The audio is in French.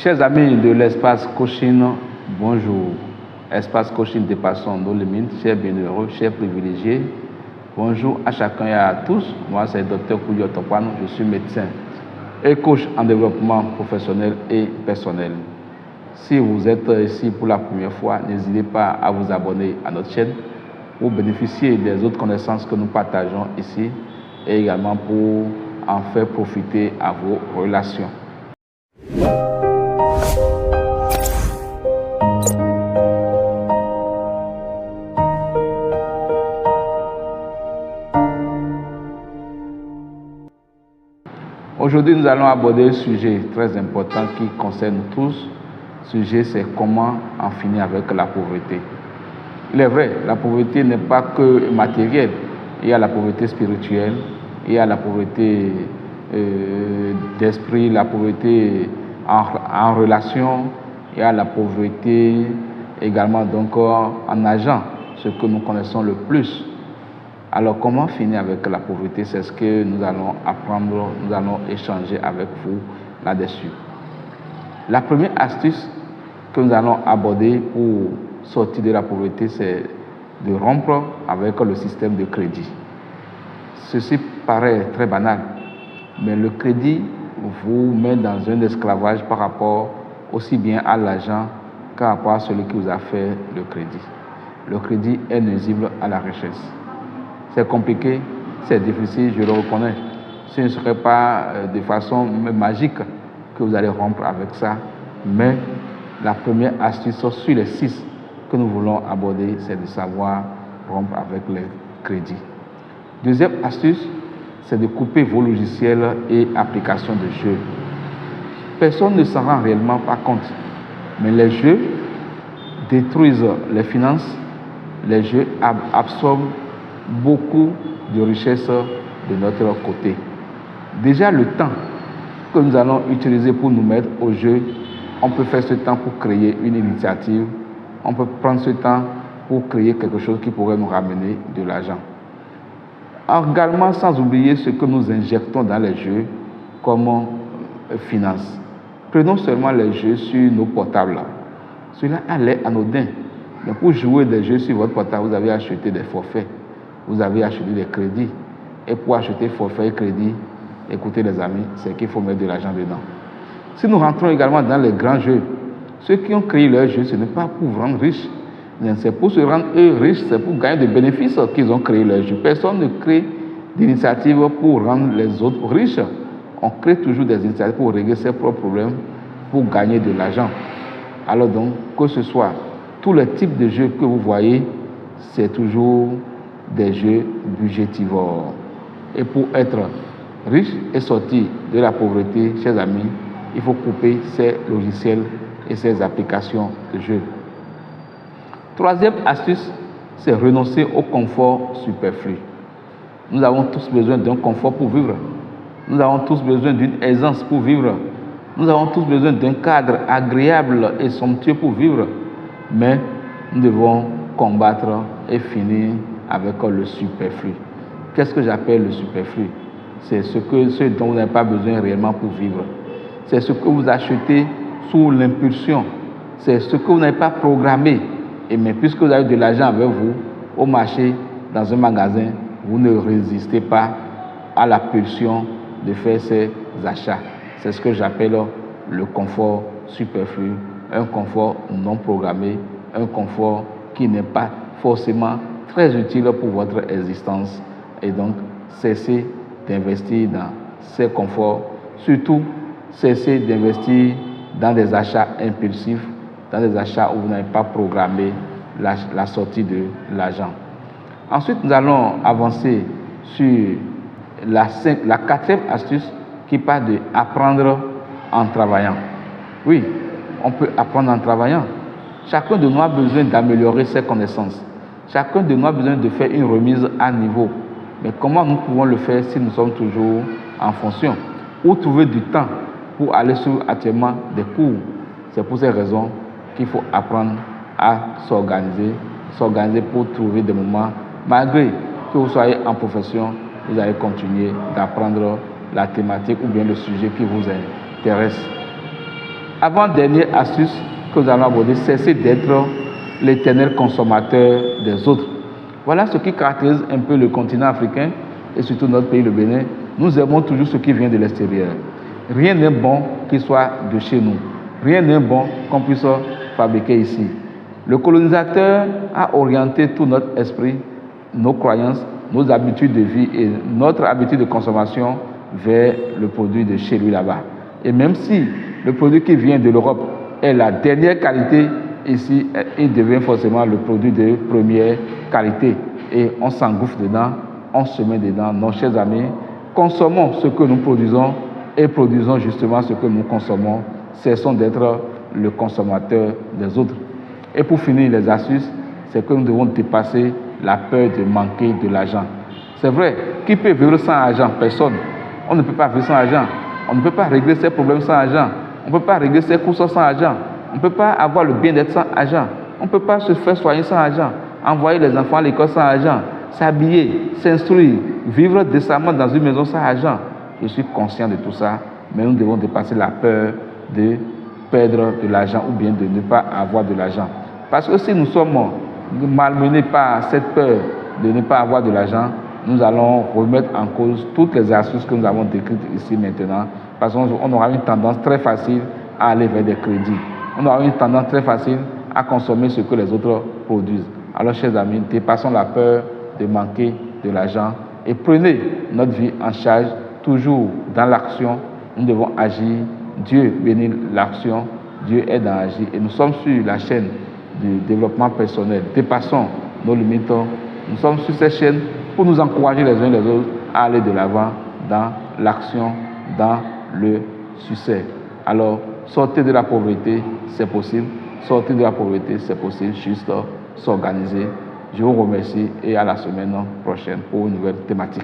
Chers amis de l'espace coaching, bonjour. Espace coaching dépassant nos limites, chers bienheureux, chers privilégiés. Bonjour à chacun et à tous. Moi, c'est le Dr Koudio Topano. Je suis médecin et coach en développement professionnel et personnel. Si vous êtes ici pour la première fois, n'hésitez pas à vous abonner à notre chaîne pour bénéficier des autres connaissances que nous partageons ici et également pour en faire profiter à vos relations. Aujourd'hui, nous allons aborder un sujet très important qui concerne tous. Le sujet, c'est comment en finir avec la pauvreté. Il est vrai, la pauvreté n'est pas que matérielle. Il y a la pauvreté spirituelle, il y a la pauvreté d'esprit, la pauvreté en relation, il y a la pauvreté également donc en argent, ce que nous connaissons le plus. Alors, comment finir avec la pauvreté? C'est ce que nous allons apprendre, nous allons échanger avec vous là-dessus. La première astuce que nous allons aborder pour sortir de la pauvreté, c'est de rompre avec le système de crédit. Ceci paraît très banal, mais le crédit vous met dans un esclavage par rapport aussi bien à l'argent qu'à rapport à celui qui vous a fait le crédit. Le crédit est nuisible à la richesse. C'est compliqué, c'est difficile, je le reconnais. Ce ne serait pas de façon magique que vous allez rompre avec ça, mais la première astuce sur les 6 que nous voulons aborder, c'est de savoir rompre avec les crédits. Deuxième astuce, c'est de couper vos logiciels et applications de jeux. Personne ne s'en rend réellement pas compte, mais les jeux détruisent les finances, les jeux absorbent beaucoup de richesses de notre côté. Déjà le temps que nous allons utiliser pour nous mettre au jeu, on peut faire ce temps pour créer une initiative, on peut prendre ce temps pour créer quelque chose qui pourrait nous ramener de l'argent. Également, sans oublier ce que nous injectons dans les jeux comme finance. Prenons seulement les jeux sur nos portables. Cela a l'air anodin, mais pour jouer des jeux sur votre portable, vous avez acheté des forfaits. Vous avez acheté des crédits. Et pour acheter forfait et crédit, écoutez les amis, c'est qu'il faut mettre de l'argent dedans. Si nous rentrons également dans les grands jeux, ceux qui ont créé leurs jeux, ce n'est pas pour vous rendre riches. C'est pour se rendre eux riches, c'est pour gagner des bénéfices qu'ils ont créé leurs jeux. Personne ne crée d'initiatives pour rendre les autres riches. On crée toujours des initiatives pour régler ses propres problèmes, pour gagner de l'argent. Alors donc, que ce soit tous les types de jeux que vous voyez, c'est toujours des jeux budgétivores. Et pour être riche et sortir de la pauvreté, chers amis, il faut couper ces logiciels et ces applications de jeux. Troisième astuce, c'est renoncer au confort superflu. Nous avons tous besoin d'un confort pour vivre. Nous avons tous besoin d'une aisance pour vivre. Nous avons tous besoin d'un cadre agréable et somptueux pour vivre. Mais nous devons combattre et finir avec le superflu. Qu'est-ce que j'appelle le superflu? C'est ce dont vous n'avez pas besoin réellement pour vivre. C'est ce que vous achetez sous l'impulsion. C'est ce que vous n'avez pas programmé. Et mais puisque vous avez de l'argent avec vous, au marché, dans un magasin, vous ne résistez pas à la pulsion de faire ces achats. C'est ce que j'appelle le confort superflu, un confort non programmé, un confort qui n'est pas forcément très utile pour votre existence. Et donc, cessez d'investir dans ces conforts. Surtout, cessez d'investir dans des achats impulsifs, dans des achats où vous n'avez pas programmé la sortie de l'argent. Ensuite, nous allons avancer sur la quatrième astuce qui parle d'apprendre en travaillant. Oui, on peut apprendre en travaillant. Chacun de nous a besoin d'améliorer ses connaissances. Chacun de nous a besoin de faire une remise à niveau. Mais comment nous pouvons le faire si nous sommes toujours en fonction? Ou trouver du temps pour aller sur actuellement des cours? C'est pour ces raisons qu'il faut apprendre à s'organiser pour trouver des moments. Malgré que vous soyez en profession, vous allez continuer d'apprendre la thématique ou bien le sujet qui vous intéresse. Avant-dernière astuce que nous allons aborder, cesser d'être l'éternel consommateur des autres. Voilà ce qui caractérise un peu le continent africain et surtout notre pays, le Bénin. Nous aimons toujours ce qui vient de l'extérieur. Rien n'est bon qui soit de chez nous. Rien n'est bon qu'on puisse fabriquer ici. Le colonisateur a orienté tout notre esprit, nos croyances, nos habitudes de vie et notre habitude de consommation vers le produit de chez lui là-bas. Et même si le produit qui vient de l'Europe est la dernière qualité, ici, il devient forcément le produit de première qualité. Et on s'engouffre dedans, on se met dedans. Nos chers amis, consommons ce que nous produisons et produisons justement ce que nous consommons. Cessons d'être le consommateur des autres. Et pour finir, les astuces, c'est que nous devons dépasser la peur de manquer de l'argent. C'est vrai, qui peut vivre sans argent? Personne. On ne peut pas vivre sans argent. On ne peut pas régler ses problèmes sans argent. On ne peut pas régler ses courses sans argent. On ne peut pas avoir le bien-être sans argent. On ne peut pas se faire soigner sans argent. Envoyer les enfants à l'école sans argent. S'habiller, s'instruire, vivre décemment dans une maison sans argent. Je suis conscient de tout ça, mais nous devons dépasser la peur de perdre de l'argent ou bien de ne pas avoir de l'argent. Parce que si nous sommes malmenés par cette peur de ne pas avoir de l'argent, nous allons remettre en cause toutes les astuces que nous avons décrites ici maintenant, parce qu'on aura une tendance très facile à aller vers des crédits. On aura une tendance très facile à consommer ce que les autres produisent. Alors, chers amis, dépassons la peur de manquer de l'argent et prenez notre vie en charge, toujours dans l'action. Nous devons agir. Dieu bénit l'action, Dieu aide à agir. Et nous sommes sur la chaîne du développement personnel. Dépassons nos limites. Nous sommes sur cette chaîne pour nous encourager les uns les autres à aller de l'avant dans l'action, dans le succès. Alors, sortez de la pauvreté, c'est possible. Sortez de la pauvreté, c'est possible. Juste s'organiser. Je vous remercie et à la semaine prochaine pour une nouvelle thématique.